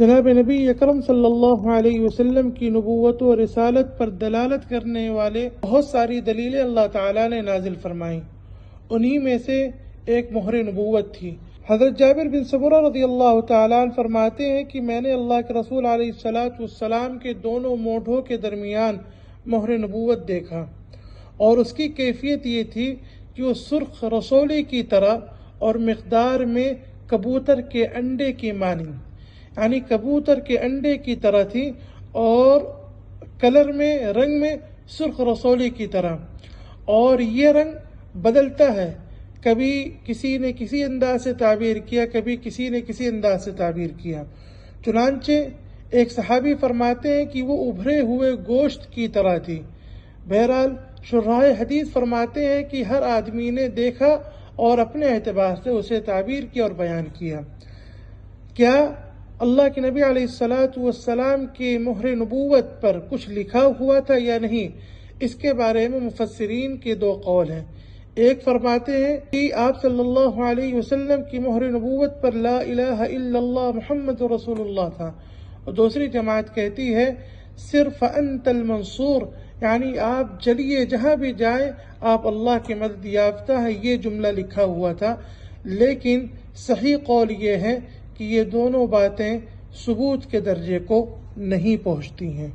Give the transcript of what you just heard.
جناب نبی اکرم صلی اللہ علیہ وسلم کی نبوت و رسالت پر دلالت کرنے والے بہت ساری دلیلیں اللہ تعالیٰ نے نازل فرمائیں۔ انہی میں سے ایک مہر نبوت تھی۔ حضرت جابر بن سمرہ رضی اللہ تعالیٰ عنہ فرماتے ہیں کہ میں نے اللہ کے رسول علیہ السلام کے دونوں مونڈھوں کے درمیان مہر نبوت دیکھا، اور اس کی کیفیت یہ تھی کہ وہ سرخ رسولی کی طرح اور مقدار میں کبوتر کے انڈے کی مانی، یعنی کبوتر کے انڈے کی طرح تھی، اور کلر میں، رنگ میں سرخ رسولی کی طرح، اور یہ رنگ بدلتا ہے، کبھی کسی نے کسی انداز سے تعبیر کیا، کبھی کسی نے کسی انداز سے تعبیر کیا۔ چنانچہ ایک صحابی فرماتے ہیں کہ وہ ابھرے ہوئے گوشت کی طرح تھی۔ بہرحال شرح حدیث فرماتے ہیں کہ ہر آدمی نے دیکھا اور اپنے اعتبار سے اسے تعبیر کیا اور بیان کیا۔ کیا اللہ کے نبی علیہ السلام کے مہر نبوت پر کچھ لکھا ہوا تھا یا نہیں؟ اس کے بارے میں مفسرین کے دو قول ہیں۔ ایک فرماتے ہیں کہ آپ صلی اللہ علیہ وسلم کی مہر نبوت پر لا الہ الا اللہ محمد رسول اللہ تھا، اور دوسری جماعت کہتی ہے صرف انت المنصور، یعنی آپ چلیے جہاں بھی جائیں آپ اللہ کی مدد یافتہ ہیں، یہ جملہ لکھا ہوا تھا۔ لیکن صحیح قول یہ ہے کہ یہ دونوں باتیں ثبوت کے درجے کو نہیں پہنچتی ہیں۔